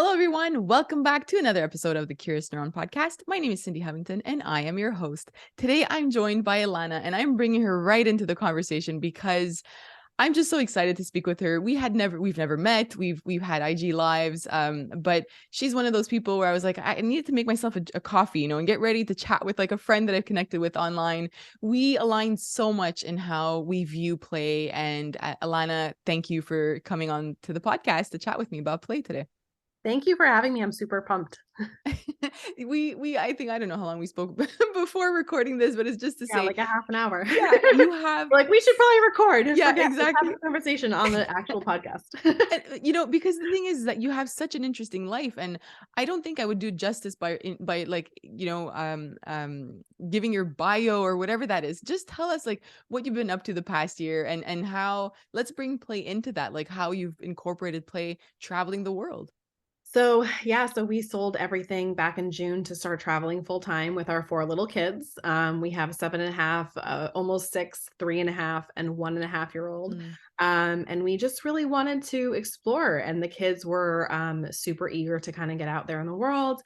Hello, everyone. Welcome back to another episode of the Curious Neuron podcast. My name is Cindy Havington, and I am your host. Today, I'm joined by Alanna, and I'm bringing her right into the conversation because I'm just so excited to speak with her. We've never met. We've had IG lives, but she's one of those people where I was like, I needed to make myself a coffee, and get ready to chat with like a friend that I've connected with online. We align so much in how we view play, and Alanna, thank you for coming on to the podcast to chat with me about play today. Thank you for having me. I'm super pumped. I think I don't know how long we spoke before recording this, but it's just to Yeah, say, like a half an hour. yeah, you have, We're like, we should probably record. yeah, Forget, let's have exactly. a conversation on the actual podcast. And because the thing is that you have such an interesting life, and I don't think I would do justice by like, giving your bio or whatever that is. Just tell us like what you've been up to the past year and how, let's bring play into that, like how you've incorporated play traveling the world. So we sold everything back in June to start traveling full time with our 4 little kids. We have a 7.5, almost 6, 3.5, and 1.5-year-old. Mm. And we just really wanted to explore, and the kids were super eager to kind of get out there in the world.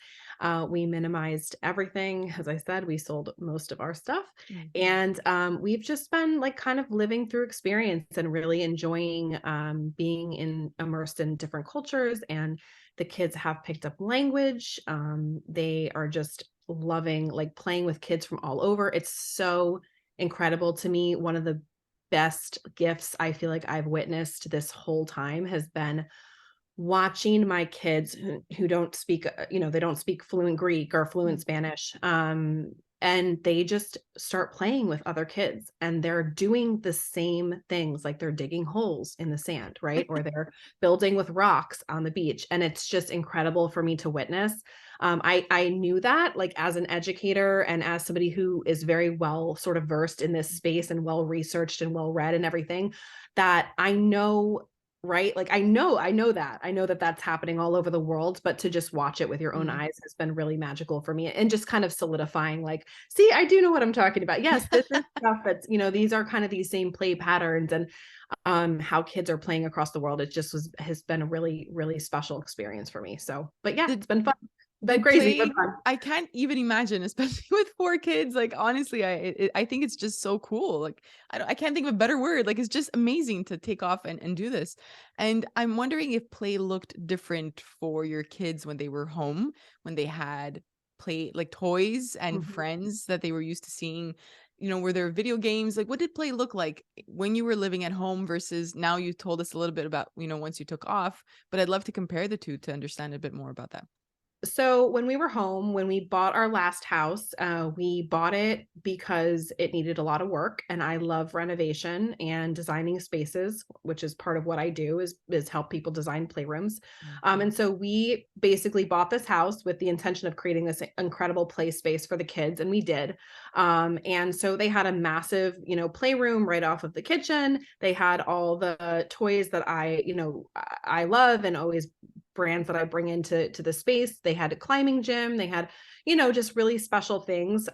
We minimized everything. As I said, we sold most of our stuff. Mm. And we've just been like kind of living through experience and really enjoying being immersed in different cultures. And the kids have picked up language. They are just loving like playing with kids from all over. It's so incredible to me. One of the best gifts I feel like I've witnessed this whole time has been watching my kids who don't speak, they don't speak fluent Greek or fluent Mm. Spanish. And they just start playing with other kids, and they're doing the same things, like they're digging holes in the sand, right? Or they're building with rocks on the beach. And it's just incredible for me to witness. I knew that like as an educator and as somebody who is very well sort of versed in this space and well researched and well read and everything, that I know, right? Like I know that that's happening all over the world, but to just watch it with your own Mm. eyes has been really magical for me, and just kind of solidifying like, see, I do know what I'm talking about. Yes, this is stuff that's, these are kind of these same play patterns, and how kids are playing across the world. It just has been a really, really special experience for me. So, but yeah, Did it's been fun. Been did crazy, but play fun. I can't even imagine, especially with 4 kids, like, honestly, I think it's just so cool, like, I can't think of a better word, like, it's just amazing to take off and do this, and I'm wondering if play looked different for your kids when they were home, when they had play like, toys and Mhm. friends that they were used to seeing, were there video games? Like, what did play look like when you were living at home versus now? You told us a little bit about, once you took off, but I'd love to compare the 2 to understand a bit more about that. So when we were home, when we bought our last house, we bought it because it needed a lot of work, and I love renovation and designing spaces, which is part of what I do is help people design playrooms. Mm. And so we basically bought this house with the intention of creating this incredible play space for the kids, and we did. And so they had a massive, playroom right off of the kitchen. They had all the toys that I love and always brands that I bring into the space. They had a climbing gym. They had, just really special things.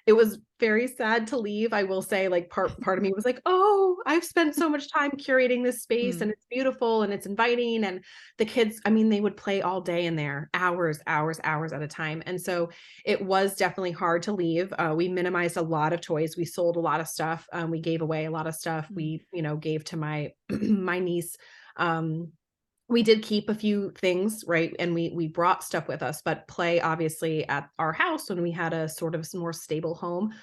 It was very sad to leave. I will say, like part of me was like, oh, I've spent so much time curating this space, and Mm. it's beautiful and it's inviting. And the kids, I mean, they would play all day in there, hours, hours, hours at a time. And so it was definitely hard to leave. We minimized a lot of toys. We sold a lot of stuff. We gave away a lot of stuff. Mm. We, gave to my my niece. We did keep a few things, right? And we brought stuff with us, but play obviously at our house when we had a sort of more stable home.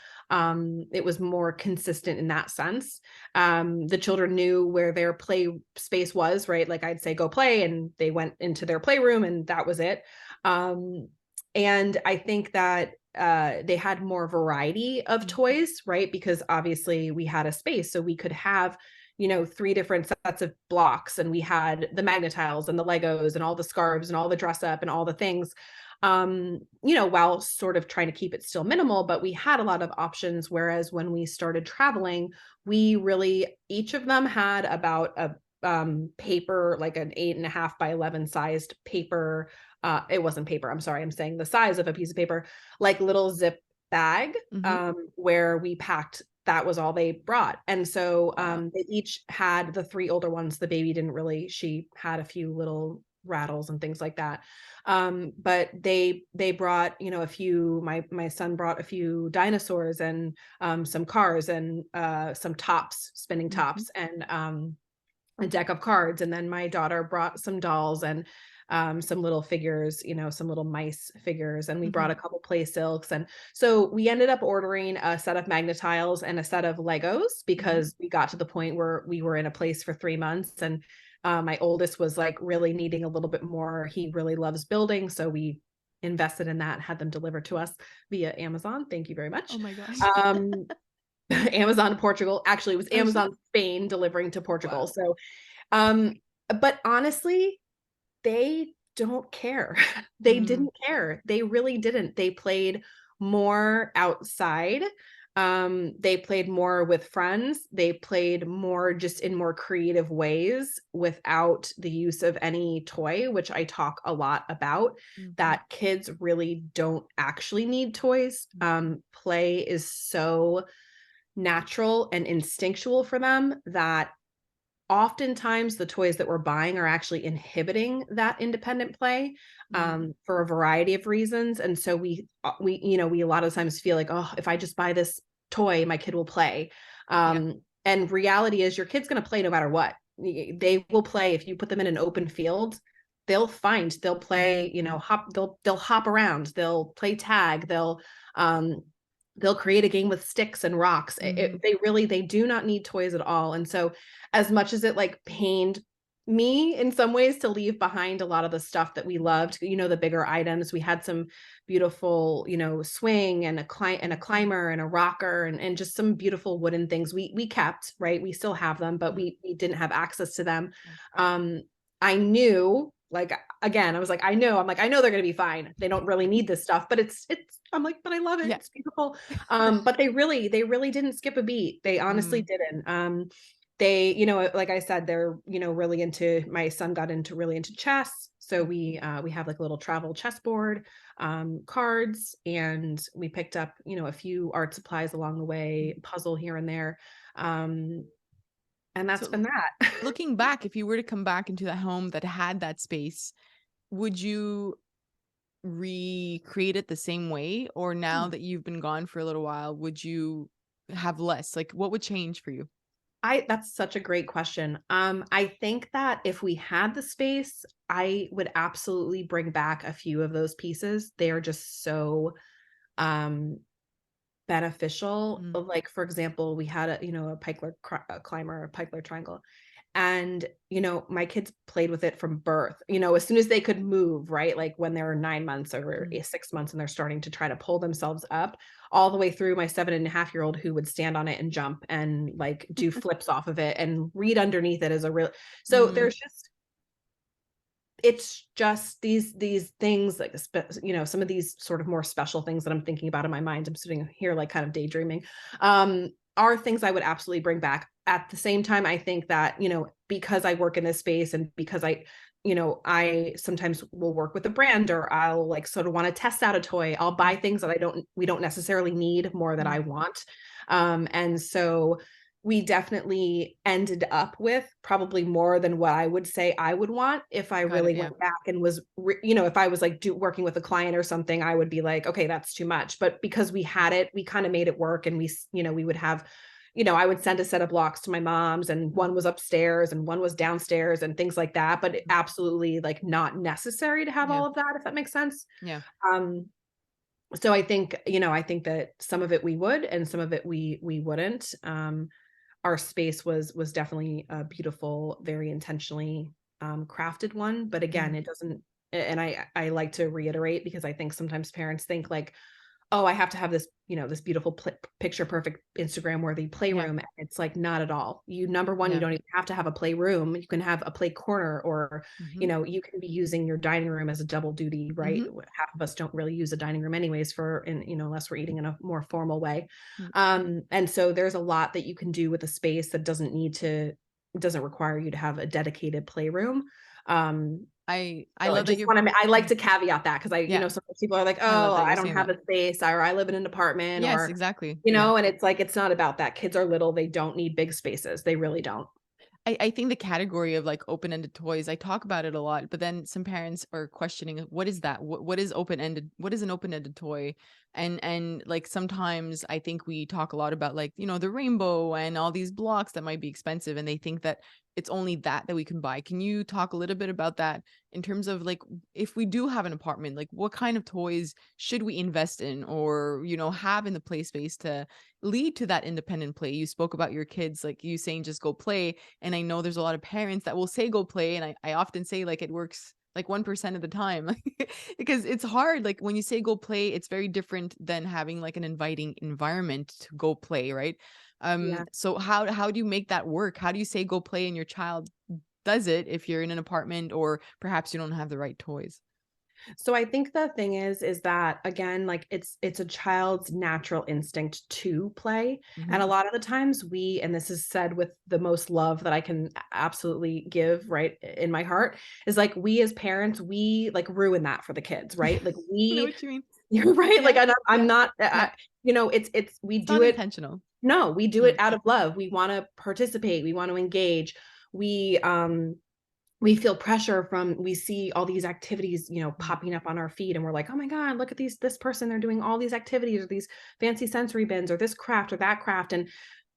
It was more consistent in that sense. The children knew where their play space was, right? Like I'd say, go play, and they went into their playroom, and that was it. And I think that they had more variety of Mm. toys, right? Because obviously we had a space, so we could have 3 different sets of blocks, and we had the Magnetiles and the Legos and all the scarves and all the dress up and all the things, while sort of trying to keep it still minimal, but we had a lot of options. Whereas when we started traveling, we really, each of them had about a paper, like an 8.5 by 11 sized paper. It wasn't paper. I'm sorry. I'm saying the size of a piece of paper, like little zip bag, Mhm. where we packed. That was all they brought. And so Wow. they each had, the 3 older ones, the baby didn't really, she had a few little rattles and things like that. But they brought, a few, my son brought a few dinosaurs and some cars and some tops, spinning Mhm. tops, and a deck of cards. And then my daughter brought some dolls and some little figures, some little mice figures, and we brought Mhm. a couple play silks. And so we ended up ordering a set of Magnetiles and a set of Legos Mhm. because we got to the point where we were in a place for 3 months. And my oldest was like really needing a little bit more. He really loves building. So we invested in that and had them delivered to us via Amazon. Thank you very Oh much. my gosh. Um, Amazon Portugal. Actually, it was Oh, shit. Amazon Spain delivering to Portugal. Wow. So, um, but honestly, they don't care. They Mm. didn't care. They really didn't. They played more outside. They played more with friends. They played more just in more creative ways without the use of any toy, which I talk a lot about, Mhm. that kids really don't actually need toys. Play is so natural and instinctual for them that oftentimes the toys that we're buying are actually inhibiting that independent play Mm. for a variety of reasons. And so we a lot of times feel like, oh, if I just buy this toy, my kid will play. Yeah. And reality is your kid's going to play no matter what. They will play if you put them in an open field. They'll play, they'll hop around, they'll play tag, um, they'll create a game with sticks and rocks. Mhm. They do not need toys at all. And so as much as it like pained me in some ways to leave behind a lot of the stuff that we loved, the bigger items, we had some beautiful, swing and a Mhm. climber and a rocker and just some beautiful wooden things we kept, right? We still have them, but Mhm. we didn't have access to them. Yeah. Um, I knew, like, again, I was like, I know they're going to be fine. They don't really need this stuff, but I'm like, but I love it. Yeah. It's beautiful. But they really didn't skip a beat. They honestly Mm. didn't. They, like I said, they're, really into, my son got into really into chess. So we have like a little travel chessboard, cards, and we picked up, a few art supplies along the way, Mhm. puzzle here and there. Um, and that's So been that. looking back, if you were to come back into that home that had that space, would you recreate it the same way? Or now that you've been gone for a little while, would you have less? Like, what would change for you? That's such a great question. I think that if we had the space, I would absolutely bring back a few of those pieces. They are just so um beneficial. Mm. Like, for example, we had a climber, a Pikeler triangle. And, my kids played with it from birth, as soon as they could move, right? Like when they're 9 months or Mm. 6 months and they're starting to try to pull themselves up, all the way through my 7.5-year-old who would stand on it and jump and like do flips off of it and read underneath it as a real. So Mm. it's just these things like, some of these sort of more special things that I'm thinking about in my mind. I'm sitting here like kind of daydreaming, are things I would absolutely bring back. At the same time, I think that, because I work in this space and because I sometimes will work with a brand, or I'll like sort of want to test out a toy. I'll buy things that we don't necessarily need, more that I Mm. want. And so we definitely ended up with probably more than what I would say I would want if I Got it. really Yeah. went back and was, if I was like working with a client or something, I would be like, okay, that's too much. But because we had it, we kind of made it work. And we would have, I would send a set of blocks to my mom's, and one was upstairs and one was downstairs and things like that. But absolutely like not necessary to have Yeah. all of that, if that makes sense. Yeah. Um, so I think that some of it we would, and some of it we wouldn't. Our space was definitely a beautiful, very intentionally crafted one. But again, Mm. it doesn't. And I like to reiterate, because I think sometimes parents think like, oh, I have to have this, this beautiful picture perfect Instagram worthy Yeah. playroom. And it's like, not at all. Number one, you Yeah. don't even have to have a playroom. You can have a play corner, or, Mhm. you can be using your dining room as a double duty, right? Mhm. Half of us don't really use a dining room anyways unless we're eating in a more formal way. Mm. And so there's a lot that you can do with a space that doesn't require you to have a dedicated playroom. Um, I so love that you're I like mm. to caveat that, because Yeah. sometimes people are like, I love oh, that I you're don't saying have that. a space, or I live in an apartment, Yes, or, exactly. and it's like, it's not about that. Kids are little. They don't need big spaces. They really don't. I think the category of like open-ended toys, I talk about it a lot, but then some parents are questioning what is that? What is open-ended? What is an open-ended toy? And like sometimes I think we talk a lot about like, the rainbow and all these blocks that might be expensive, and they think that it's only that we can buy. Can you talk a little bit about that in terms of like if we do have an apartment, like what kind of toys should we invest in or, have in the play space to lead to that independent play? You spoke about your kids, like you saying just go play. And I know there's a lot of parents that will say go play. And I often say like it works like 1% of the time. Like, because it's hard. Like when you say go play, it's very different than having like an inviting environment to go play, right? Yeah. So how do you make that work? How do you say go play and your child does it if you're in an apartment or perhaps you don't have the right toys? So I think the thing is that again, like it's a child's natural instinct to play. And Mhm. a lot of the times and this is said with the most love that I can absolutely give, right, in my heart, is like we as parents, we like ruin that for the kids, right? Like I know we what you mean. you're right. Like Yeah. I'm Yeah. not Yeah. it's we It's not do it. intentional. No, we do it Mm. out of love. We want to participate, we want to engage. We we feel pressure from we see all these activities, Mm. popping up on our feed and we're like, oh my god, look at this person, they're doing all these activities or these fancy sensory bins or this craft or that craft. And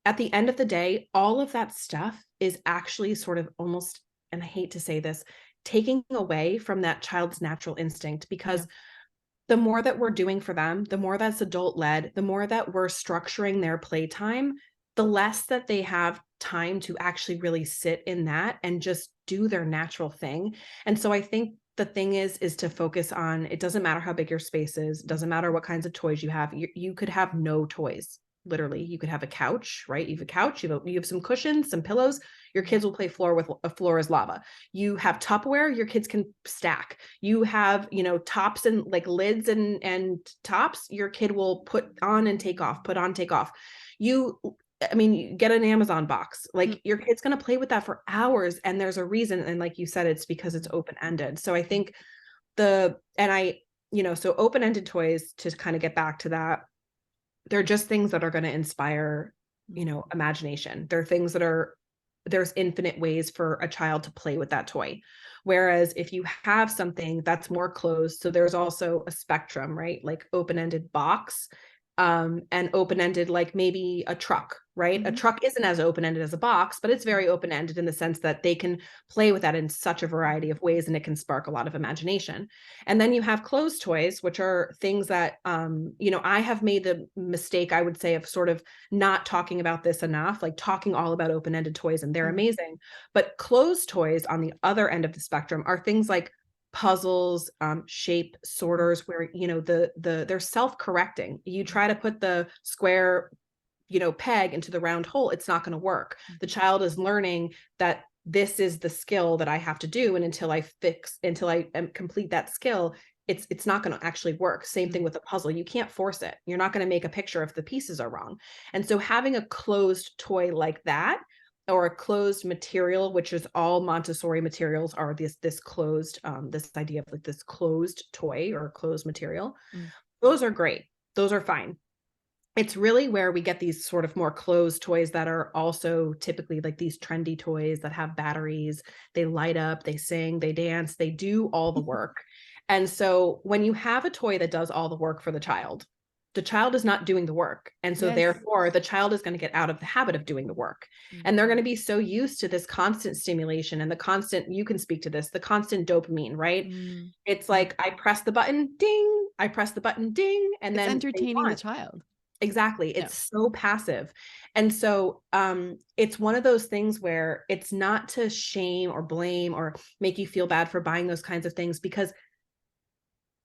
at the end of the day, all of that stuff is actually sort of almost, and I hate to say this, taking away from that child's natural instinct, Yeah. because the more that we're doing for them, the more that's adult led, the more that we're structuring their playtime, the less that they have time to actually really sit in that and just do their natural thing. And so I think the thing is to focus on, it doesn't matter how big your space is, it doesn't matter what kinds of toys you have. You could have no toys. Literally, you could have a couch, right? You have a couch, you have some cushions, some pillows. Your kids will play floor with a floor is lava. You have Tupperware, your kids can stack. You have, tops and like lids and tops, your kid will put on and take off, put on, take off. You I mean, you get an Amazon box. Mm. Like your kid's going to play with that for hours, and there's a reason, and like you said, it's because it's Mm. open-ended. So I think the and I so open-ended toys, to kind of get back to that, they're just things that are going to inspire, Mm. imagination. They're things that are there's infinite ways for a child to play with that toy. Whereas if you have something that's more closed, so there's also a spectrum, right? Like open-ended box, and open-ended, like maybe a truck, right? A Mhm. truck isn't as open-ended as a box, but it's very open-ended in the sense that they can play with that in such a variety of ways, and it can spark a lot of imagination. And then you have closed toys, which are things that, I have made the mistake, I would say, of sort of not talking about this enough, like talking all about open-ended toys, and they're Mm. amazing. But closed toys on the other end of the spectrum are things like puzzles, shape Mm. sorters, where they're self-correcting. You try to put the square, peg into the round hole, it's not going to work. The child is learning that this is the skill that I have to do, and until I complete that skill, it's not going to actually work. Same thing Mm. with a puzzle. You can't force it. You're not going to make a picture if the pieces are wrong. And so having a closed toy like that, or a closed material, which is all Montessori materials are this closed, this idea of like this closed toy or closed material, Mm. those are great. Those are fine. It's really where we get these sort of more closed toys that are also typically like these trendy toys that have batteries. They light up, they sing, they dance, they do all the work. And so when you have a toy that does all the work for the child is not doing the work. And so Yes. therefore the child is going to get out of the habit of doing the work. Mm. And they're going to be so used to this constant stimulation and the constant, you can speak to this, the constant dopamine, right? Mm. It's Mm. like I press the button, ding, I press the button, ding, and It's then they entertaining the want. child. Exactly. Yeah. It's so passive. And so it's one of those things where it's not to shame or blame or make you feel bad for buying those kinds of things, because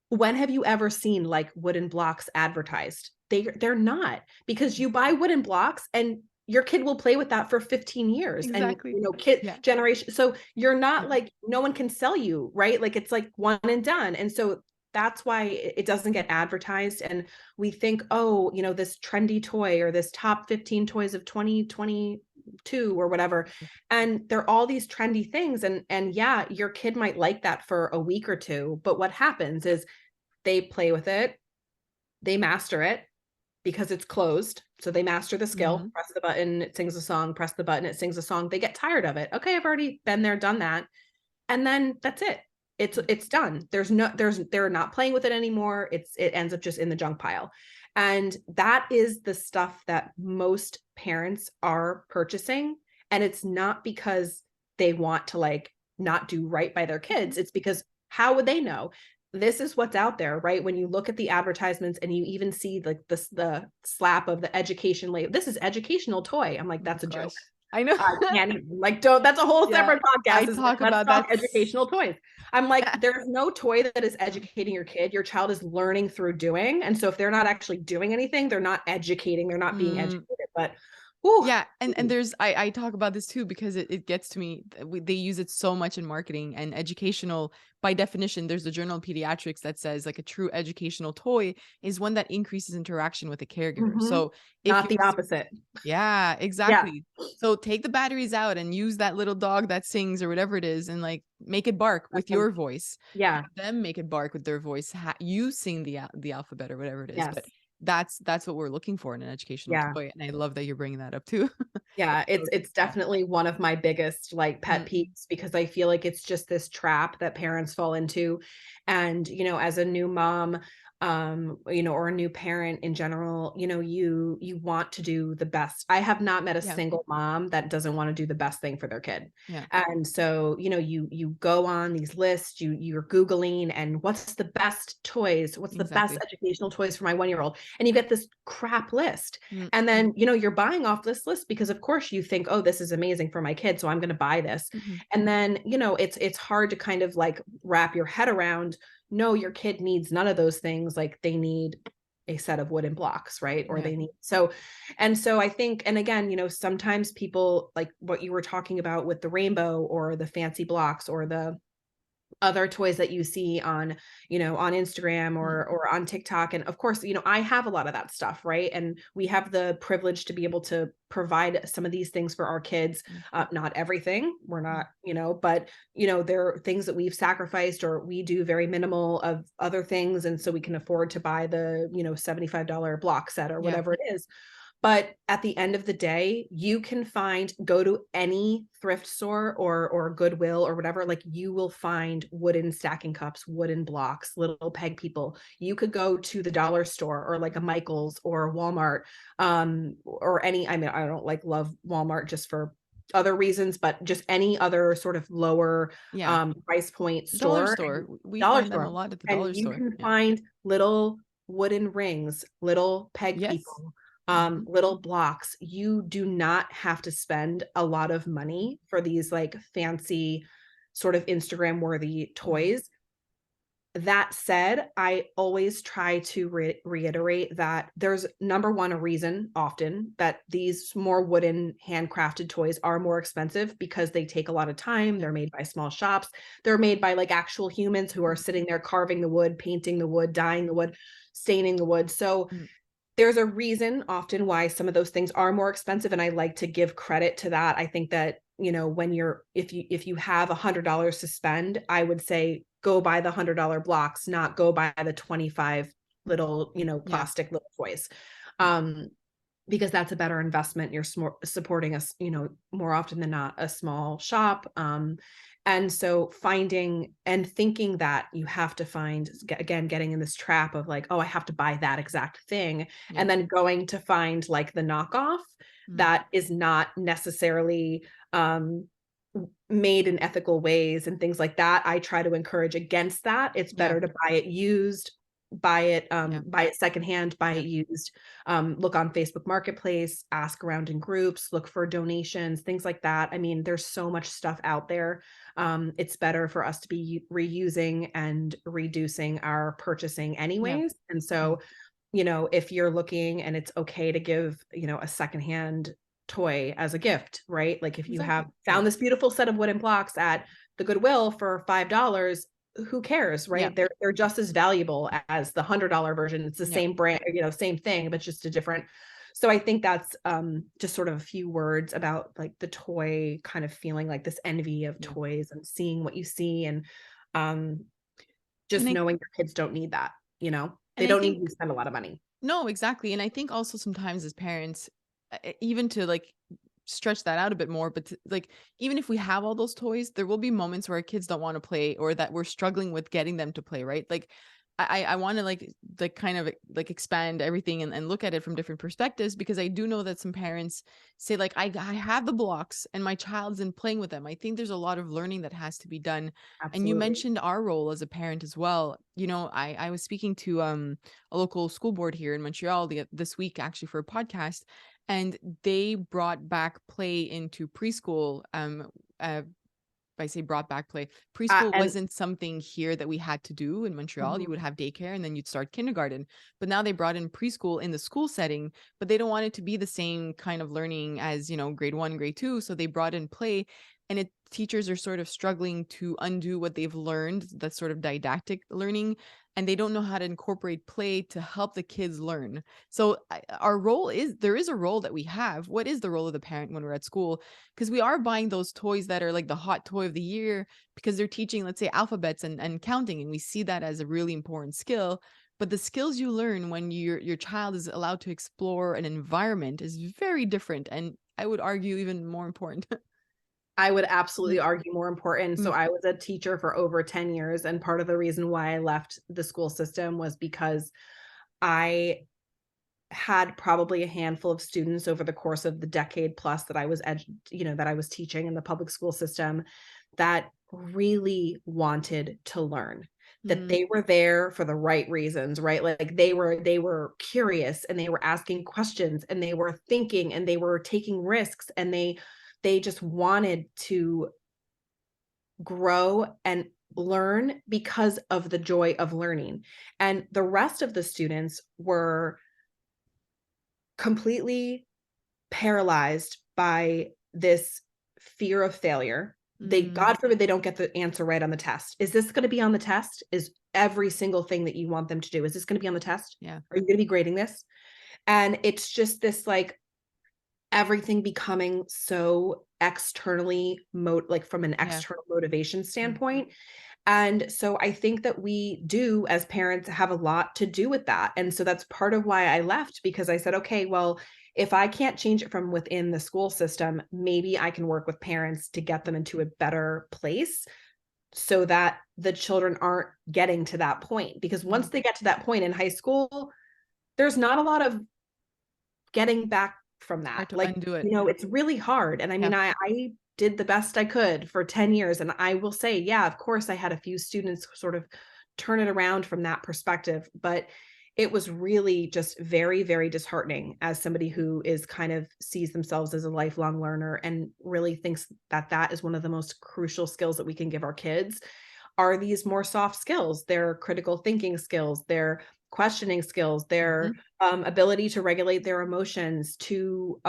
when have you ever seen like wooden blocks advertised? They're not, because you buy wooden blocks and your kid will play with that for 15 years, and Exactly. kid Yeah. generation, so you're not Yeah. like, no one can sell you, right? Like it's like one and done. And so that's why it doesn't get advertised, and we think, oh, this trendy toy or this top 15 toys of 2022 or whatever, and they're all these trendy things, and yeah, your kid might like that for a week or two, but what happens is they play with it, they master it because it's closed. So they master the skill, Mhm. press the button, it sings a song, press the button, it sings a song. They get tired of it. Okay, I've already been there, done that. And then that's it. It's done. They're not playing with it anymore. It ends up just in the junk pile. And that is the stuff that most parents are purchasing. And it's not because they want to like not do right by their kids. Mhm. It's because how would they know? This is what's out there, right? When you look at the advertisements and you even see like the slap of the education label, this is educational toy. I'm like, Oh my that's a joke. gosh. I know. I can't even, like, don't, that's a whole Yeah. separate I podcast is like, talk let's about talk that educational toys. I'm like, yeah. there's no toy that is educating your kid. Your child is learning through doing. And so if they're not actually doing anything, they're not educating, they're not being Mm. educated. But whew, Yeah, and there's I talk about this too because it gets to me. They use it so much in marketing and educational. By definition, there's a journal of pediatrics that says like a true educational toy is one that increases interaction with the caregiver. mhm, So if not you're the opposite. yeah, Yeah, exactly. So take the batteries out and use that little dog that sings or whatever it is and like make it bark with your voice. yeah, Have them make it bark with their voice. You sing the alphabet or whatever it is. But yes, that's what we're looking for in an educational yeah. toy. And I love that you're bringing that up too. Yeah, So it's yeah. definitely one of my biggest like pet Mm, peeves because I feel like it's just this trap that parents fall into. And, as a new mom, or a new parent in general, you want to do the best. I have not met a yeah, single mom that doesn't want to do the best thing for their kid. yeah, And so, you go on these lists, you're Googling and what's the best toys? What's the best exactly. educational toys for my 1-year-old? And you get this crap list. Mm, And then, you're buying off this list because of course you think, oh, this is amazing for my kid. So I'm going to buy this. mhm, And then, it's hard to kind of like wrap your head around, no, your kid needs none of those things. Like they need a set of wooden blocks, right? Or yeah, they need so I think, and again, sometimes people like what you were talking about with the rainbow or the fancy blocks or the other toys that you see on, on Instagram mm, or on TikTok. And of course, I have a lot of that stuff, right? And we have the privilege to be able to provide some of these things for our kids. yeah, Not everything. We're mm, not, but there are things that we've sacrificed or we do very minimal of other things. And so we can afford to buy the, $75 block set or yeah, whatever it is. But at the end of the day, you can go to any thrift store or Goodwill or whatever, like you will find wooden stacking cups, wooden blocks, little peg people. You could go to the dollar store or like a Michael's or Walmart, or any, I mean, I don't like love Walmart just for other reasons, but just any other sort of lower yeah. price point Dollar store store. and We dollar find them a store. lot at the And dollar you store. can Yeah. find little wooden rings, little peg Yes. people, Mhm, little blocks. You do not have to spend a lot of mm, money for these like fancy sort of Instagram worthy mhm, toys. That said, I always try to reiterate that there's number one, a reason often that these more wooden handcrafted toys are more expensive because they take a lot of time. yeah, They're made by small shops. They're made by like actual humans who are mm, sitting there carving the wood, painting the wood, dyeing the wood, staining the wood. So mm, there's a reason often why some of those things are more expensive, and I like to give credit to that. I think that, when if you have $100 to spend, I would say go buy the $100 blocks, not go buy the 25 little, yeah, plastic little toys. mm, Um, because that's a better investment. You're supporting us, more often than not, a small shop. And so finding and thinking that you have to find, again, getting in this trap of like, oh, I have to buy that exact thing. yeah, And then going to find like the knockoff mm, that is not necessarily made in ethical ways and things like that. I try to encourage against that. It's yeah, better to buy it used, yeah, buy it secondhand, buy yeah, it used, look on Facebook Marketplace, ask around in groups, look for donations, things like that. I mean, there's so much stuff out there. It's better for us to be reusing and reducing our purchasing yeah, anyways. And mm, so, if you're looking and it's okay to give, a secondhand toy as a gift, right? Like if you have exactly. Yeah, found this beautiful set of wooden blocks at the Goodwill for $5, who cares, yeah, right? They're just as valuable as the $100 version. It's the yeah. same brand, same thing, but just a different. So I think that's just sort of a few words about like the toy kind of feeling like this envy of Yeah. toys and seeing what you see and um And just I knowing your kids don't need that, and they I don't need think you to spend a lot of money. No, exactly. And I think also sometimes as parents, even to like stretch that out a bit more, but to, like, even if we have all those toys, there will be moments where our kids don't want to play or that we're struggling with getting them to play, right? Like I want to like kind of like expand everything and look at it from different perspectives, because I do know that some parents say like I have the blocks and my child's in playing with them. I think there's a lot of learning that has to be done. And you Absolutely. mentioned our role as a parent as well. You know, I was speaking to a local school board here in Montreal this week actually for a podcast, and they brought back play into preschool. Uh, if I say brought back play, preschool And wasn't something here that we had to do in Montreal. You mhm. would have daycare and then you'd start kindergarten. But now they brought in preschool in the school setting, but they don't want it to be the same kind of learning as, you know, grade 1, grade 2. So they brought in play, and teachers are sort of struggling to undo what they've learned, that sort of didactic learning, and they don't know how to incorporate play to help the kids learn. So our role is, there is a role that we have. What is the role of the parent when we're at school? Because we are buying those toys that are like the hot toy of the year because they're teaching, let's say, alphabets and counting, and we see that as a really important skill. But the skills you learn when your child is allowed to explore an environment is very different, and I would argue even more important. I would Mhm. absolutely argue more important. So Mm, I was a teacher for over 10 years, and part of the reason why I left the school system was because I had probably a handful of students over the course of the decade plus that I was that I was teaching in the public school system that really wanted to learn, that mm, they were there for the right reasons, right? Like they were curious and they were asking questions and they were thinking and they were taking risks and they just wanted to grow and learn because of the joy of learning. And the rest of the students were completely paralyzed by this fear of failure. They, mm, God forbid, they don't get the answer right on the test. Is this going to be on the test? Is every single thing that you want them to do, is this going to be on the test? yeah, Are you going to be grading this? And it's just this like everything becoming so externally like from an yeah, external motivation mm, standpoint. And so I think that we do, as parents, have a lot to do with that. And so that's part of why I left, because I said, okay, well, if I can't change it from within the school system, maybe I can work with parents to get them into a better place so that the children aren't getting to that point. Because mm, once they get to that point in high school, there's not a lot of getting back from it's that. hard to Like, undo it. it's really hard. And I Yeah, mean, I did the best I could for 10 years. And I will say, yeah, of course, I had a few students sort of turn it around from that perspective. But it was really just very, very disheartening as somebody who is kind of sees themselves as a lifelong learner and really thinks that that is one of the most crucial skills that we can give our kids are these more soft skills, their critical thinking skills, their questioning skills, their mhm, ability to regulate their emotions, to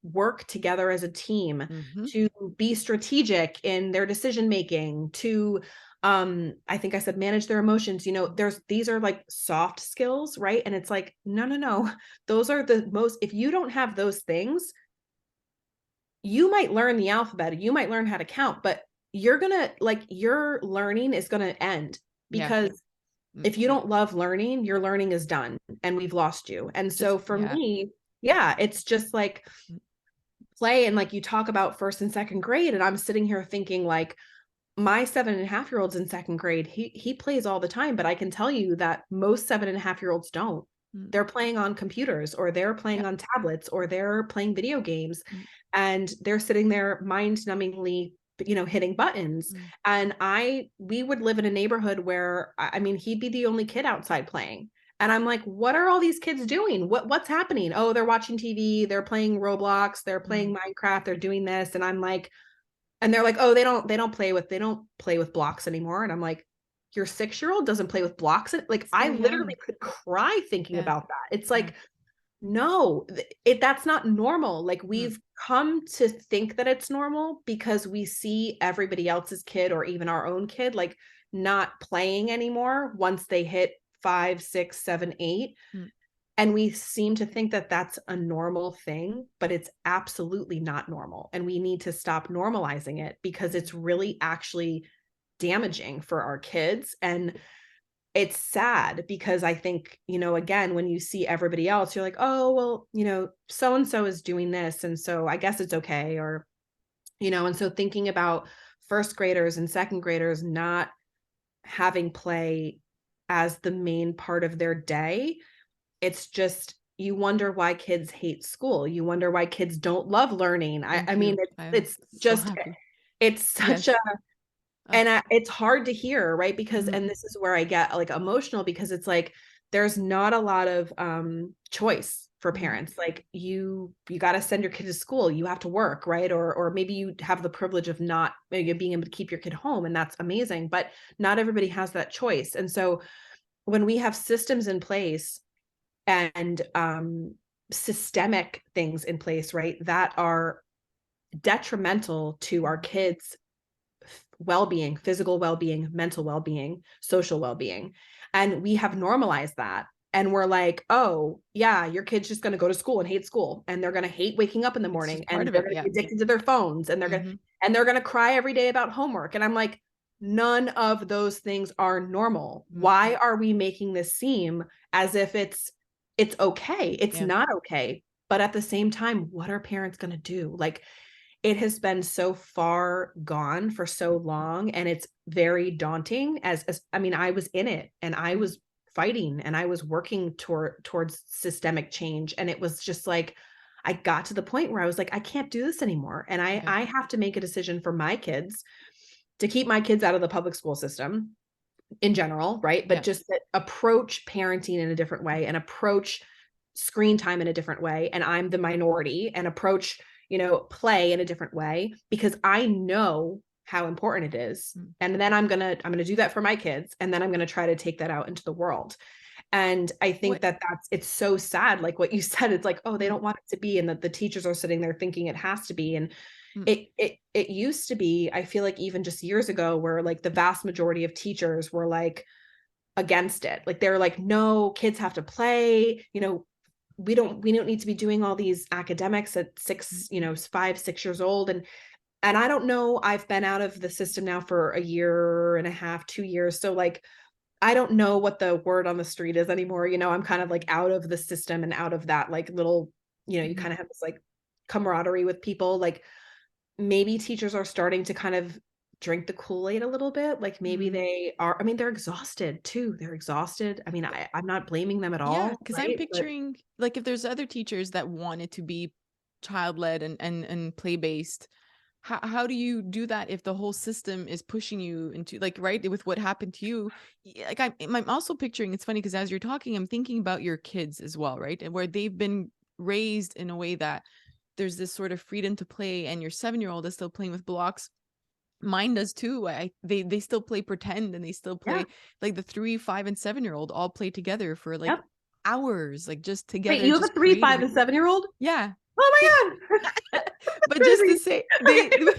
work together as a team, mhm, to be strategic in their decision making, to I think I said manage their emotions. These are like soft skills, right? And it's like, no, no, no. Those are the most, if you don't have those things, you might learn the alphabet, you might learn how to count, but you're gonna like your learning is gonna end yeah, because mm, if you don't love learning, your learning is done and we've lost you. And so just for yeah, me, yeah, it's just like mm, play. And like you talk about first and second grade, and I'm sitting here thinking like my 7.5-year-old's in second grade. He plays all the time, but I can tell you that most 7.5-year-olds don't. mm, They're playing on computers or they're playing yep, on tablets or they're playing video games mm, and they're sitting there mind-numbingly, hitting buttons. mm, And we would live in a neighborhood where I mean, he'd be the only kid outside playing. And I'm like, what are all these kids doing? What's happening? Oh, they're watching TV, they're playing Roblox, they're mm, playing Minecraft, they're doing this. And I'm like, and they're like, oh, they don't play with blocks anymore. And I'm like, your 6-year-old doesn't play with blocks. Like so I young. literally could cry thinking Yeah, about that. It's yeah, like, no, that's not normal. Like mm, we've come to think that it's normal because we see everybody else's kid or even our own kid like not playing anymore once they hit 5, 6, 7, 8. mm, And we seem to think that that's a normal thing, but it's absolutely not normal. And we need to stop normalizing it because mm, it's really actually damaging for our kids. And it's sad because I think, again, when you see everybody else, you're like, oh, well, so and so is doing this. And so I guess it's okay. Or, and so thinking about first graders and second graders not having play as the main part of their day, it's just, you wonder why kids hate school. You wonder why kids don't love learning. I Thank mean, you. I'm it's so just, happy. it's such a, Yes. and it's hard to hear, right? Because, Mhm. and this is where I get like emotional, because it's like, there's not a lot of choice for Mhm. parents. Like you got to send your kid to school, you have to work, right? Or maybe you have the privilege of not maybe being able to keep your kid home, and that's amazing, but not everybody has that choice. And so when we have systems in place and systemic things in place, right, that are detrimental to our kids' well-being, physical well-being, mental well-being, social well-being, and we have normalized that, and we're like, oh yeah, your kid's just going to go to school and hate school, and they're going to hate waking up in the It's morning, just part and of they're it. going to Yeah. be addicted to their phones, and Mhm. they're going to cry every day about homework. And I'm like, none of those things are normal. Mhm. Why are we making this seem as if it's okay? It's Yeah. not okay. But at the same time, what are parents going to do? Like, it has been so far gone for so long, and it's very daunting. As I mean, I was in it, and I was fighting, and I was working towards systemic change, and it was just like, I got to the point where I was like, I can't do this anymore, and Yeah. I have to make a decision for my kids, to keep my kids out of the public school system in general, right? But Yeah. just that approach parenting in a different way, and approach screen time in a different way. And I'm the minority, and approach, play in a different way, because I know how important it is. Mm. And then I'm going to do that for my kids. And then I'm going to try to take that out into the world. And I think What? that it's so sad. Like what you said, it's like, oh, they Mm. don't want it to be. And that the teachers are sitting there thinking it has to be. And Mm. it used to be, I feel like even just years ago, where like the vast majority of teachers were like against it. Like they're like, no, kids have to play, we don't need to be doing all these academics at Mm. 5, 6 years old. And I don't know, I've been out of the system now for a year and a half, 2 years. So like, I don't know what the word on the street is anymore. I'm kind of like out of the system, and out of that like little, you Mhm. kind of have this like camaraderie with people. Like maybe teachers are starting to kind of drink the Kool-Aid a little bit. Like maybe Mhm. they are, I mean, they're exhausted too. They're exhausted. I mean, I'm not blaming them at Yeah, all, because I'm right? But picturing like if there's other teachers that want it to be child-led and play-based, how do you do that if the whole system is pushing you into like right with what happened to you? Like I'm also picturing it's funny because as you're talking, I'm thinking about your kids as well, right? And where they've been raised in a way that there's this sort of freedom to play, and your 7-year-old is still playing with blocks. Mine does too. They still play pretend, and they still yeah, play like the 3, 5, and 7-year-old all play together for like yep. hours, like just Wait, together, you have a just 3, 5, creating. and 7-year-old? Yeah. Oh my God. That's But just to crazy. say they Okay.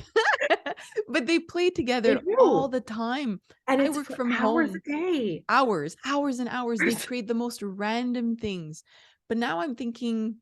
but they play They together all do. the time. And I it's work for from hours a home. day. Hours, hours and hours. They create the most random things. But now I'm thinking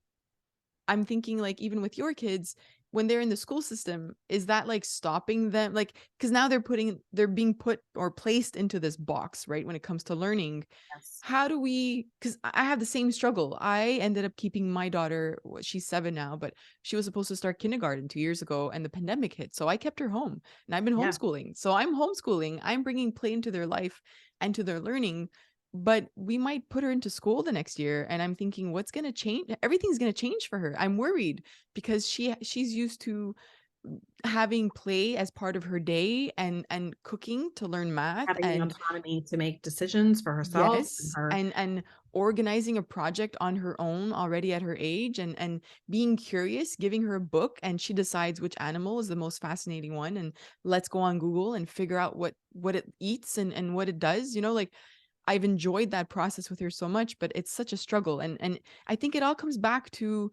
like even with your kids when they're in the school system, is that like stopping them? Like, because now they're being put or placed into this box, right? When it comes to learning, Yes. how do we? Because I have the same struggle. I ended up keeping my daughter. She's 7 now, but she was supposed to start kindergarten 2 years ago, and the pandemic hit, so I kept her home, and I've been Yeah. homeschooling. So I'm homeschooling. I'm bringing play into their life and to their learning, but we might put her into school the next year, and I'm thinking what's going to change. Everything's going to change for her. I'm worried because she's used to having play as part of her day and cooking to learn math Having the and autonomy to make decisions for herself and yes her. and organizing a project on her own already at her age and being curious, giving her a book, and she decides which animal is the most fascinating one, and let's go on Google and figure out what it eats and what it does, like I've enjoyed that process with her so much, but it's such a struggle. And I think it all comes back to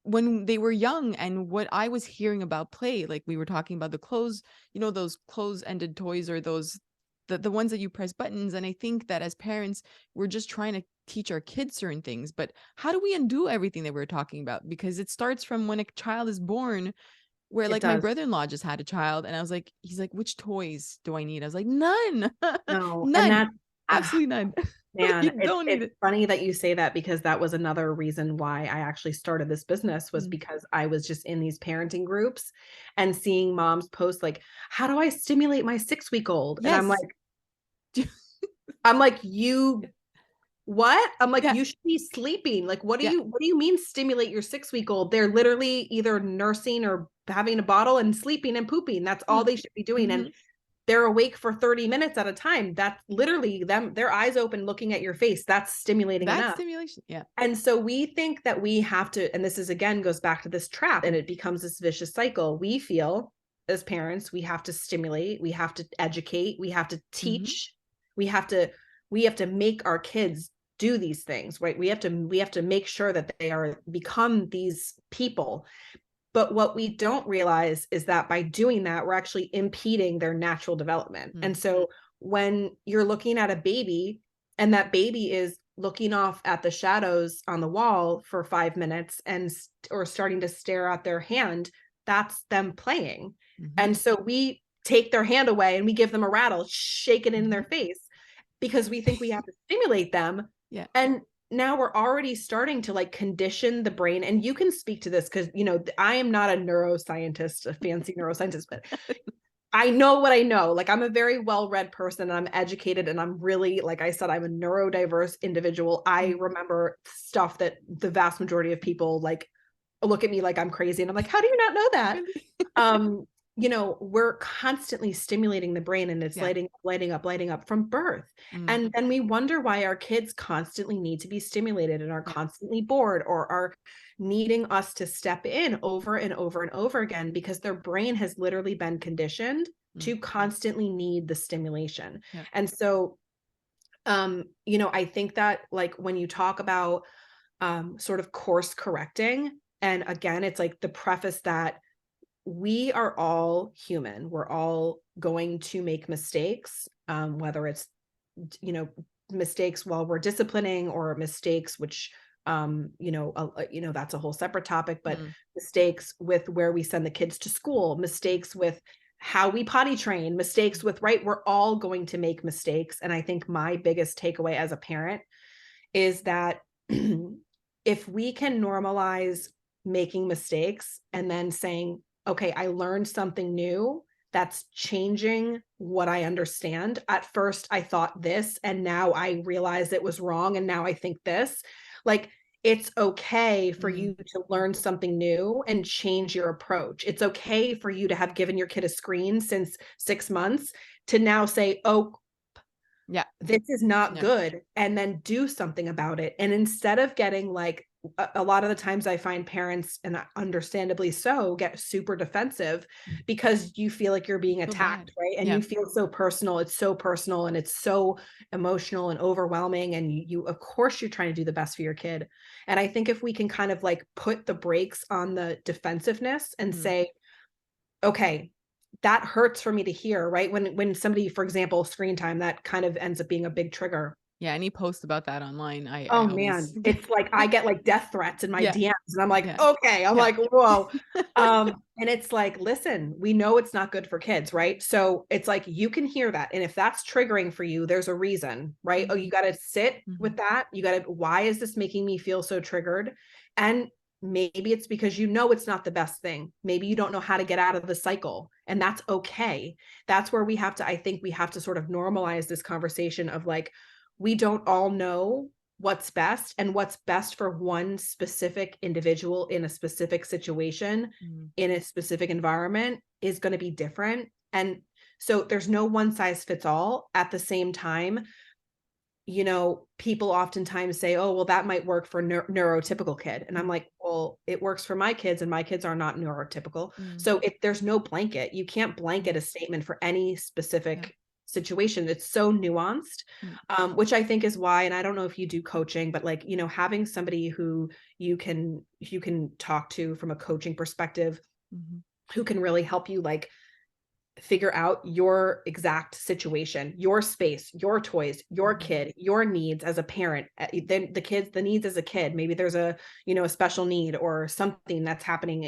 when they were young and what I was hearing about play. Like we were talking about the clothes, those close-ended toys, or those the ones that you press buttons. And I think that as parents, we're just trying to teach our kids certain things. But how do we undo everything that we're talking about? Because it starts from when a child is born, where It like my does. brother-in-law just had a child, and I was like, he's like, which toys do I need? I was like, none. No, and None. Absolutely none. Like, you Man, don't need it's it. funny that you say that, because that was another reason why I actually started this business, was Mm. because I was just in these parenting groups and seeing moms post like, "How do I stimulate my 6-week-old?" And Yes. I'm like, "You what?" I'm like, Yeah. "You should be sleeping. Like, Yeah. what do you mean stimulate your 6-week-old? They're literally either nursing or having a bottle and sleeping and pooping. That's all Mm. they should be doing." And Mhm. they're awake for 30 minutes at a time. That's literally them, their eyes open looking at your face. That's stimulating That's enough. stimulation. Yeah. And so we think that we have to, and this is again goes back to this trap, and it becomes this vicious cycle. We feel as parents, we have to stimulate, we have to educate, we have to Mhm. teach, we have to we have to make our kids do these things, right? We have to make sure that they are become these people. But what we don't realize is that by doing that, we're actually impeding their natural development. Mm. And so when you're looking at a baby and that baby is looking off at the shadows on the wall for 5 minutes and or starting to stare at their hand, that's them playing. Mhm. And so we take their hand away and we give them a rattle, shake it in their Mhm. face, because we think we have to stimulate them. Yeah. And now we're already starting to like condition the brain. And you can speak to this because, I am not a neuroscientist, a fancy neuroscientist, but I know what I know. Like, I'm a very well-read person and I'm educated and I'm really, like I said, I'm a neurodiverse individual. I Mm. remember stuff that the vast majority of people like look at me like I'm crazy. And I'm like, how do you not know that? Really? um we're constantly stimulating the brain, and it's Yeah. lighting up from birth. Mm. And then we wonder why our kids constantly need to be stimulated and are Yeah. constantly bored or are needing us to step in over and over and over again, because their brain has literally been conditioned Mm. to constantly need the stimulation. Yeah. And so I think that, like, when you talk about sort of course correcting, and again, it's like the preface that we are all human. We're all going to make mistakes, whether it's, you know, mistakes while we're disciplining, or mistakes, which, that's a whole separate topic, but Mm. mistakes with where we send the kids to school, mistakes with how we potty train, mistakes with, right? We're all going to make mistakes. And I think my biggest takeaway as a parent is that if we can normalize making mistakes and then saying, okay, I learned something new that's changing what I understand. At first, I thought this, and now I realize it was wrong. And now I think this. Like, it's okay for Mm. you to learn something new and change your approach. It's okay for you to have given your kid a screen since 6 months to now say, oh, Yeah. this is not Yeah. good, and then do something about it. And instead of getting like a lot of the times I find parents, and understandably so, get super defensive because you feel like you're being Feel bad. attacked, right? And Yeah. you feel so personal. It's so personal and it's so emotional and overwhelming. And you of course you're trying to do the best for your kid. And I think if we can kind of like put the brakes on the defensiveness and Mm. say, okay, that hurts for me to hear, right? When somebody, for example, screen time, that kind of ends up being a big trigger. Yeah, any post about that online, I Oh always man, it's like I get like death threats in my Yeah. DMs, and I'm like, Yeah. okay, I'm Yeah. like, whoa. And it's like, listen, we know it's not good for kids, right? So it's like you can hear that. And if that's triggering for you, there's a reason, right? Oh, Mhm. you got to sit Mhm. with that. You got to, why is this making me feel so triggered? And maybe it's because it's not the best thing. Maybe you don't know how to get out of the cycle, and that's okay. That's where I think we have to sort of normalize this conversation of like, we don't all know what's best, and what's best for one specific individual in a specific situation, Mm. in a specific environment, is going to be different. And so there's no one size fits all. At the same time, people oftentimes say, oh, well, that might work for neurotypical kid. And I'm like, well, it works for my kids, and my kids are not neurotypical. Mm. So there's no blanket. You can't blanket Mm. a statement for any Yeah. specific situation. It's so nuanced, Mm. which I think is why, and I don't know if you do coaching, but like, having somebody who you can talk to from a coaching perspective, Mhm. who can really help you like figure out your exact situation, your space, your toys, your Mhm. kid, your needs as a parent, then the needs as a kid. Maybe there's a special need or something that's happening,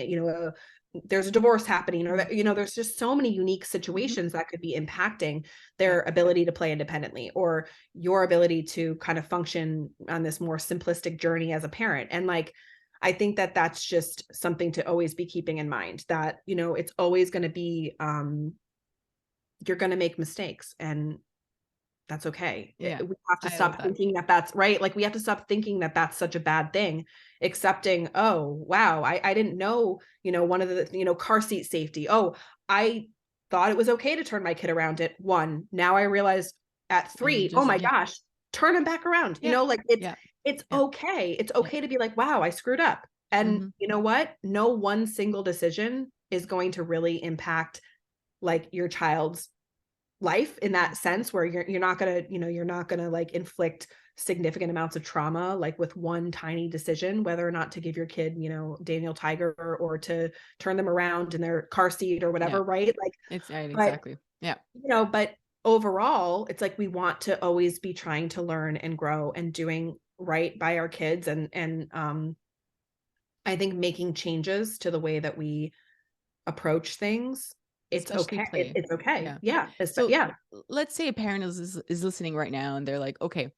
there's a divorce happening, or that, there's just so many unique situations that could be impacting their ability to play independently, or your ability to kind of function on this more simplistic journey as a parent. And like, I think that that's just something to always be keeping in mind, that, it's always going to be, you're going to make mistakes, and that's okay. Yeah. We have to I love stop that. thinking that that's right. Like, we have to stop thinking that that's such a bad thing, accepting, oh, wow, I didn't know, one of the, car seat safety. Oh, I thought it was okay to turn my kid around at 1. Now I realize at And you 3, oh just, my yeah. gosh, turn him back around. Yeah. Like Yeah. it's Yeah. okay. It's Yeah. okay to be like, wow, I screwed up. And Mm-hmm. you know what? No one single decision is going to really impact like your child's life in that sense, where you're not gonna, you're not gonna like inflict significant amounts of trauma like with one tiny decision, whether or not to give your kid, Daniel Tiger, or to turn them around in their car seat or Yeah. whatever, right? Like, It's right. but Exactly. Yeah. but overall, it's like we want to always be trying to learn and grow and doing right by our kids, and I think making changes to the way that we approach things, it's Especially okay. play. It's okay. Yeah. Yeah. So Yeah. let's say a parent is listening right now and they're like, okay,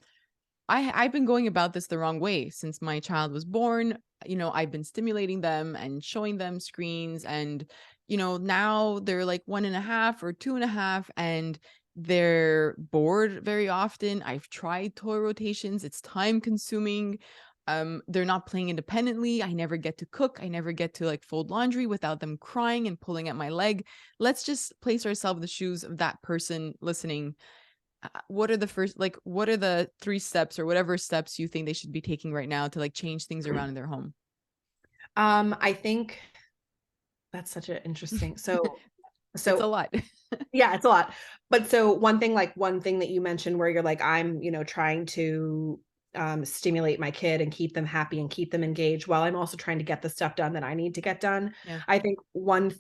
I've been going about this the wrong way since my child was born. I've been stimulating them and showing them screens, and now they're like 1.5 or 2.5, and they're bored very often. I've tried toy rotations. It's time consuming. They're not playing independently. I never get to cook. I never get to like fold laundry without them crying and pulling at my leg. Let's just place ourselves in the shoes of that person listening. What are the first, like, what are the 3 steps or whatever steps you think they should be taking right now to like change things around in their home? I think that's such an interesting, It's so a lot. yeah, it's a lot. But so one thing that you mentioned where you're like, I'm, trying to stimulate my kid and keep them happy and keep them engaged while I'm also trying to get the stuff done that I need to get done. Yeah. I think one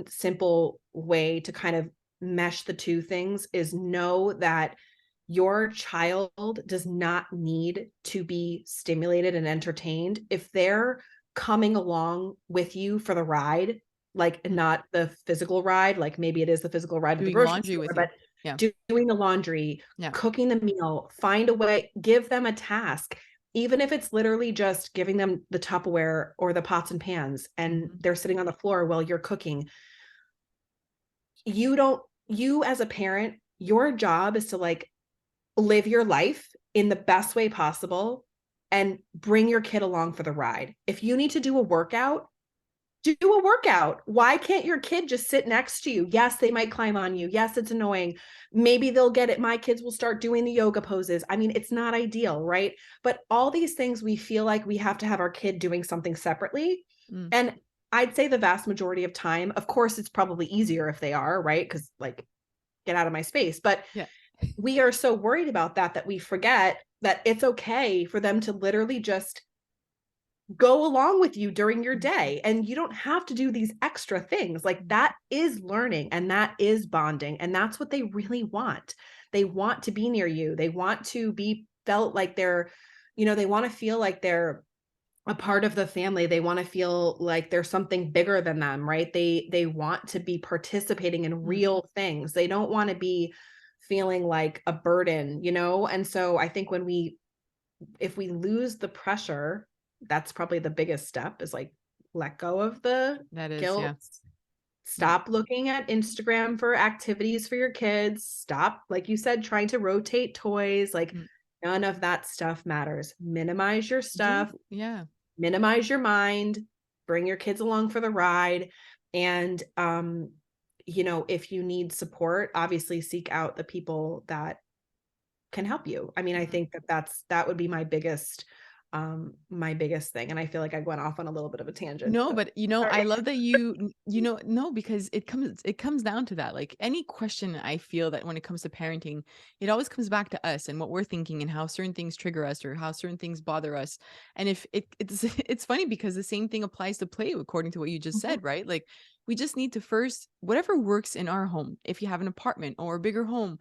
simple way to kind of mesh the two things is know that your child does not need to be stimulated and entertained. If they're coming along with you for the ride, like not the physical ride, like maybe it is the physical ride to the Doing grocery laundry store, with you. but Yeah. doing the laundry, Yeah. cooking the meal, find a way, give them a task, even if it's literally just giving them the Tupperware or the pots and pans, and Mhm. they're sitting on the floor while you're cooking. You as a parent, your job is to like live your life in the best way possible and bring your kid along for the ride. If you need to do a workout, do a workout. Why can't your kid just sit next to you? Yes, they might climb on you. Yes, it's annoying. Maybe they'll get it. My kids will start doing the yoga poses. I mean, it's not ideal, right? But all these things, we feel like we have to have our kid doing something separately. Mm. And I'd say the vast majority of time, of course, it's probably easier if they are, right? Because like, get out of my space. But Yeah. we are so worried about that we forget that it's okay for them to literally just go along with you during your day, and you don't have to do these extra things. Like, that is learning, and that is bonding, and that's what they really want. They want to be near you. They want to be felt like they're, they want to feel like they're a part of the family. They want to feel like there's something bigger than them, right? They want to be participating in Mm. real things. They don't want to be feeling like a burden, And so I think if we lose the pressure, that's probably the biggest step, is like, let go of the That is, guilt. yeah. Yeah. Stop looking at Instagram for activities for your kids. Stop, like you said, trying to rotate toys. Like, Mm. none of that stuff matters. Minimize your stuff, Yeah. minimize your mind, bring your kids along for the ride. And, if you need support, obviously seek out the people that can help you. I mean, I Mhm. think that would be my biggest thing. And I feel like I went off on a little bit of a tangent, No, but but I sorry. love that no, because it comes down to that. Like any question, I feel that when it comes to parenting, it always comes back to us and what we're thinking and how certain things trigger us or how certain things bother us. And if it's it's funny because the same thing applies to play according to what you just Mhm. said, right? Like we just need to first, whatever works in our home. If you have an apartment or a bigger home,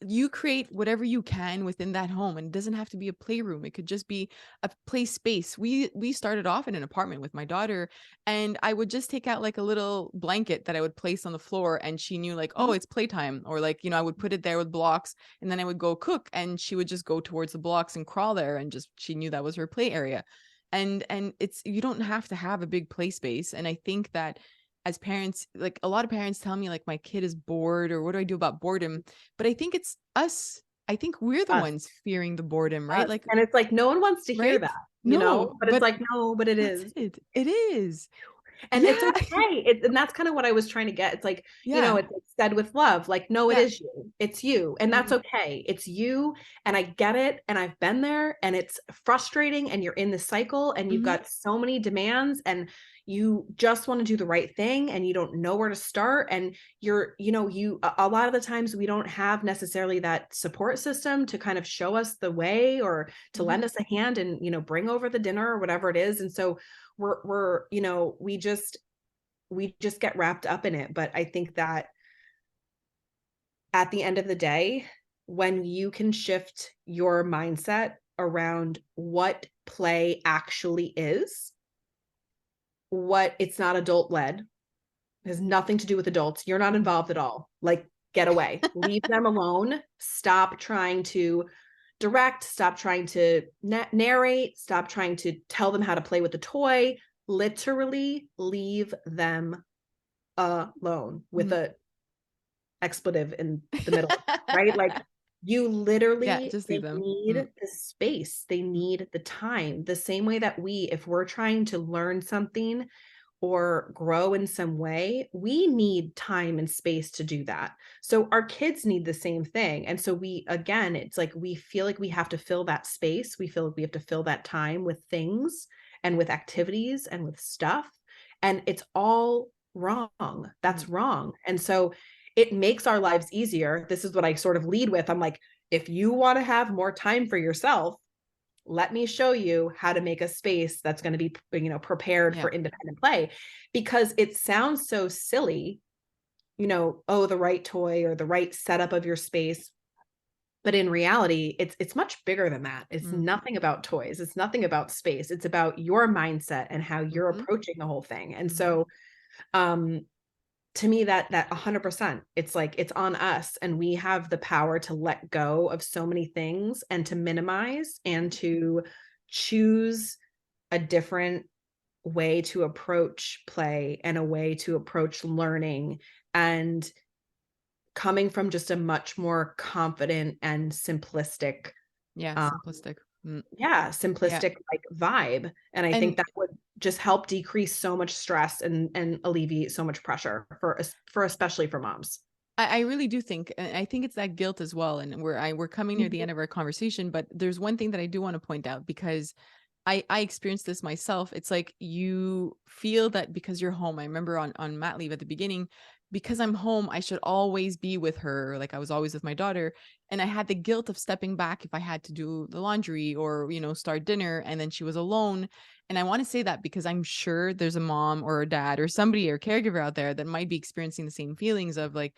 you create whatever you can within that home, and it doesn't have to be a playroom. It could just be a play space. We started off in an apartment with my daughter, and I would just take out like a little blanket that I would place on the floor, and she knew like, oh, Mhm. it's playtime. Or like, I would put it there with blocks, and then I would go cook, and she would just go towards the blocks and crawl there, and just she knew that was her play area. And it's, you don't have to have a big play space. And I think that as parents, like a lot of parents tell me like my kid is bored, or what do I do about boredom? But I think it's us. I think we're the Us, ones fearing the boredom, right? us. Like, And it's like, no one wants to hear right? that, No, but it's but like, no, but it that's is. it. It is. And it's Yeah. okay. And that's kind of what I was trying to get. It's like, Yeah. it's said with love, like, no, it Yeah. is you. It's you. And that's Mhm. okay. It's you. And I get it. And I've been there, and it's frustrating, and you're in the cycle, and you've Mhm. got so many demands, and you just want to do the right thing, and you don't know where to start. And a lot of the times we don't have necessarily that support system to kind of show us the way, or to Mhm. lend us a hand and, bring over the dinner or whatever it is. And so we just get wrapped up in it. But I think that at the end of the day, when you can shift your mindset around what play actually is, what it's not adult led, has nothing to do with adults. You're not Mhm. involved at all. Like, get away, leave them alone. Stop trying to direct, stop trying to narrate, stop trying to tell them how to play with the toy. Literally leave them alone, with Mhm. a expletive in the middle, right? Like, Yeah, just leave they them. need Mm. the space, they need the time. The same way that if we're trying to learn something or grow in some way, we need time and space to do that. So our kids need the same thing. And so again, it's like we feel like we have to fill that space. We feel like we have to fill that time with things and with activities and with stuff. And it's all wrong. Mhm. That's wrong. And so it makes our lives easier. This is what I sort of lead with. I'm like, if you want to have more time for yourself, let me show you how to make a space that's going to be, prepared Yeah. for independent play. Because it sounds so silly, oh, the right toy or the right setup of your space. But in reality, it's much bigger than that. It's Mm. nothing about toys. It's nothing about space. It's about your mindset and how you're Mhm. approaching the whole thing. And Mhm. so, um, to me, that 100%, it's like, it's on us, and we have the power to let go of so many things, and to minimize, and to choose a different way to approach play, and a way to approach learning, and coming from just a much more confident and simplistic, Yeah, um, simplistic. Mm. Yeah. simplistic like vibe. And I think And that would just help decrease so much stress, and alleviate so much pressure for especially for moms. I really do think, and I think it's that guilt as well. And we're coming near the Mhm. end of our conversation, but there's one thing that I do want to point out, because I experienced this myself. It's like you feel that because you're home. I remember on mat leave at the beginning, because I'm home, I should always be with her. Like I was always with my daughter, and I had the guilt of stepping back if I had to do the laundry, or start dinner, and then she was alone. And I want to say that because I'm sure there's a mom or a dad or somebody or caregiver out there that might be experiencing the same feelings of like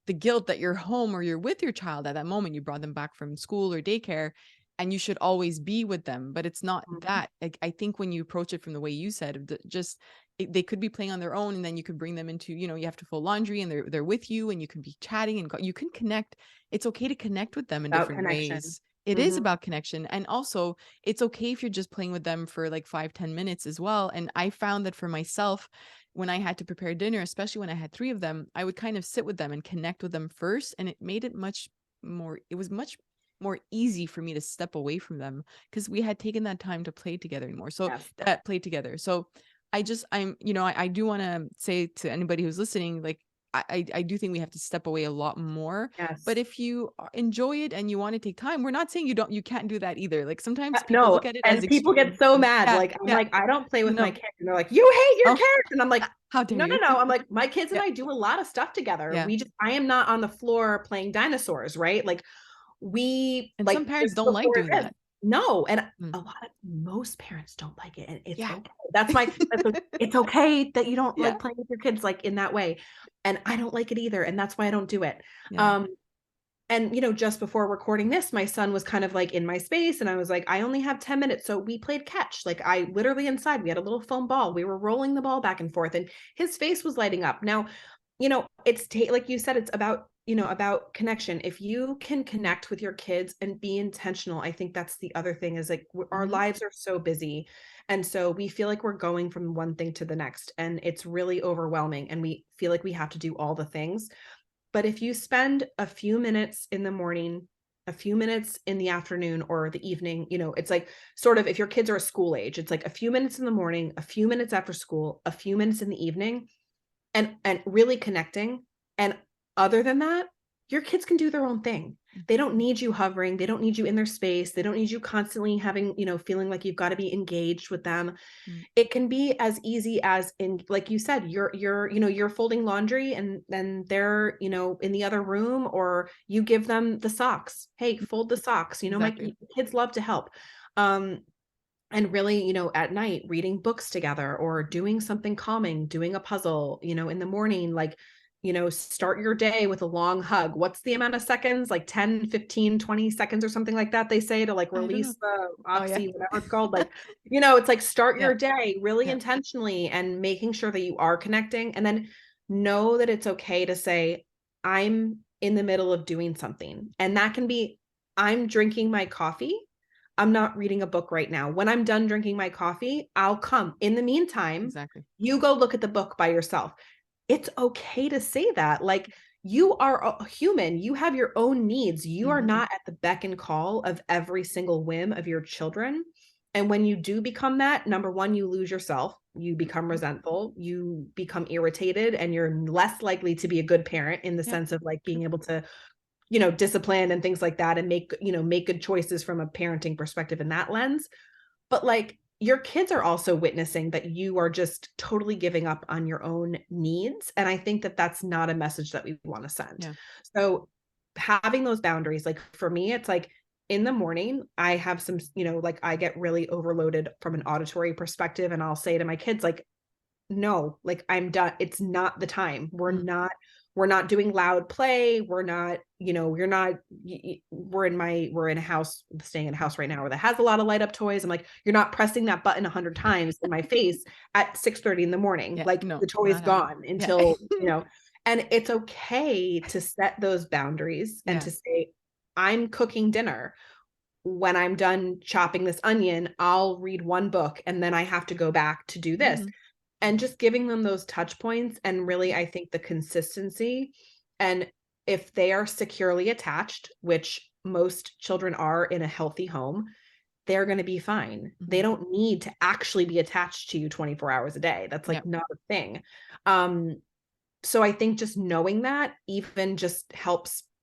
the guilt that you're home or you're with your child at that moment. You brought them back from school or daycare, and you should always be with them. But it's not Mhm. that. Like, I think when you approach it from the way you said, of just they could be playing on their own, and then you could bring them into, you have to fold laundry, and they're with you, and you can be chatting, and you can connect. It's okay to connect with them in About different connection. ways. It is Mhm. about connection. And also, it's okay if you're just playing with them for like 5-10 minutes as well. And I found that for myself, when I had to prepare dinner, especially when I had three of them, I would kind of sit with them and connect with them first. And it made it it was much more easy for me to step away from them, because we had taken that time to play together anymore. So Yes. that play together. So I do want to say to anybody who's listening, like, I do think we have to step away a lot more. But Yes. if you enjoy it and you want to take time, we're not saying you can't do that either. Like sometimes people No, look at it as and people extreme. get so mad. Yeah, Like, I'm yeah, like, I don't play with my no. kids. And they're like, you hate your Oh, kids. And I'm like, how dare no, no, you? no. I'm like, my kids and Yeah, I do a lot of stuff together. yeah. I am not on the floor playing dinosaurs, right? Like, we, And some like, parents just don't like before doing this. that. No. And Mm. most parents don't like it. And it's Yeah. okay. It's okay that you don't Yeah. like playing with your kids like in that way. And I don't like it either. And that's why I don't do it. Yeah. Um, And, just before recording this, my son was kind of like in my space and I was like, I only have 10 minutes. So we played catch. Like I literally inside, we had a little foam ball. We were rolling the ball back and forth and his face was lighting up. Now, it's like you said, it's about connection. If you can connect with your kids and be intentional, I think that's the other thing is like our lives are so busy. And so we feel like we're going from one thing to the next and it's really overwhelming and we feel like we have to do all the things. But if you spend a few minutes in the morning, a few minutes in the afternoon or the evening, it's like sort of if your kids are a school age, it's like a few minutes in the morning, a few minutes after school, a few minutes in the evening, and really connecting. And other than that, your kids can do their own thing. They don't need you hovering. They don't need you in their space. They don't need you constantly having, feeling like you've got to be engaged with them. It can be as easy as in, like you said, you're folding laundry and then they're, in the other room, or you give them the socks. Hey, fold the socks. Exactly. My kids love to help. And really, at night, reading books together or doing something calming, doing a puzzle, in the morning, like, start your day with a long hug. What's the amount of seconds? Like 10, 15, 20 seconds or something like that, they say to like I don't know. release the Oh yeah. oxy, whatever it's called. Like, it's like start Yeah. your day really Yeah. intentionally and making sure that you are connecting. And then know that it's okay to say, I'm in the middle of doing something. And that can be, I'm drinking my coffee. I'm not reading a book right now. When I'm done drinking my coffee, I'll come. In the meantime, Exactly. you go look at the book by yourself. It's okay to say that. Like you are a human. You have your own needs. You are not at the beck and call of every single whim of your children. And when you do become that, number one, you lose yourself. You become resentful. You become irritated, and you're less likely to be a good parent in the Yeah. sense of like being True. able to discipline and things like that and make good choices from a parenting perspective in that lens. But like your kids are also witnessing that you are just totally giving up on your own needs. And I think that that's not a message that we want to send. Yeah. So having those boundaries, like for me, it's like in the morning, I have some, like I get really overloaded from an auditory perspective. And I'll say to my kids, like, no, like I'm done. It's not the time. We're not doing loud play. We're not, we're in a house, staying in a house right now where that has a lot of light up toys. I'm like, you're not pressing that button 100 times in my face at 6:30 in the morning. Yeah. Like No, the toy is not happening. gone Yeah. until, and it's okay to set those boundaries and Yeah. to say, I'm cooking dinner. When I'm done chopping this onion, I'll read one book and then I have to go back to do this. And just giving them those touch points and really, I think the consistency. And if they are securely attached, which most children are in a healthy home, they're going to be fine. They don't need to actually be attached to you 24 hours a day. That's Yeah. like not a thing. So I think just knowing that even just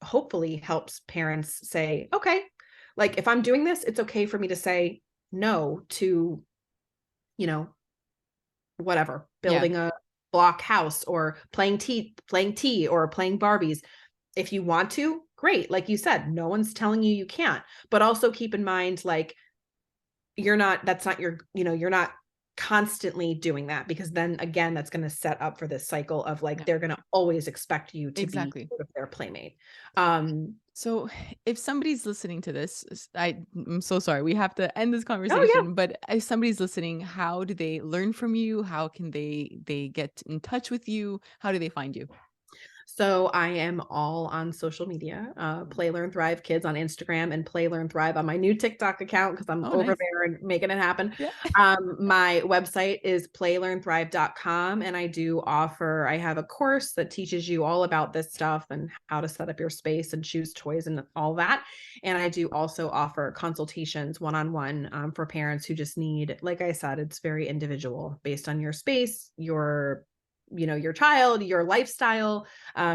hopefully helps parents say, okay, like if I'm doing this, it's okay for me to say no to, you know, whatever, Yeah. building a block house or playing tea or playing Barbies. If you want to, great. Like you said, no one's telling you you can't, but also keep in mind, like that's not your, you're not constantly doing that, because then again, that's going to set up for this cycle of like, Yeah. they're going to always expect you to be Exactly. sort of their playmate. So if somebody's listening to this, I'm so sorry. We have to end this Oh yeah. conversation, but if somebody's listening, how do they learn from you? How can they get in touch with you? How do they find you? So I am all on social media, Play, Learn, Thrive Kids on Instagram and Play, Learn, Thrive on my new TikTok account because I'm Oh, over nice. there and making it happen. Yeah. My website is playlearnthrive.com, and I have a course that teaches you all about this stuff and how to set up your space and choose toys and all that. And I do also offer consultations one-on-one for parents who just need, like I said, it's very individual based on your space, your child, your lifestyle.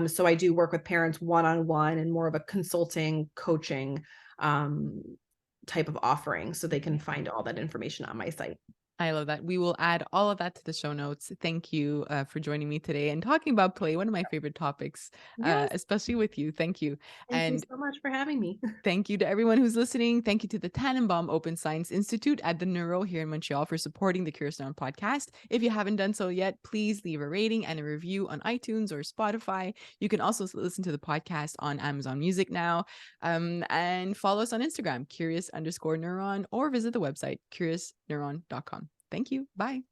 So I do work with parents one-on-one and more of a consulting, coaching type of offering. So they can find all that information on my site. I love that. We will add all of that to the show notes. Thank you for joining me today and talking about play, one of my favorite topics, Yes. especially with you. Thank you. Thank you And so much for having me. thank you to everyone who's listening. Thank you to the Tannenbaum Open Science Institute at the Neuro here in Montreal for supporting the Curious Neuron podcast. If you haven't done so yet, please leave a rating and a review on iTunes or Spotify. You can also listen to the podcast on Amazon Music now. And follow us on Instagram, curious_neuron, or visit the website, curiousneuron.com. Thank you. Bye.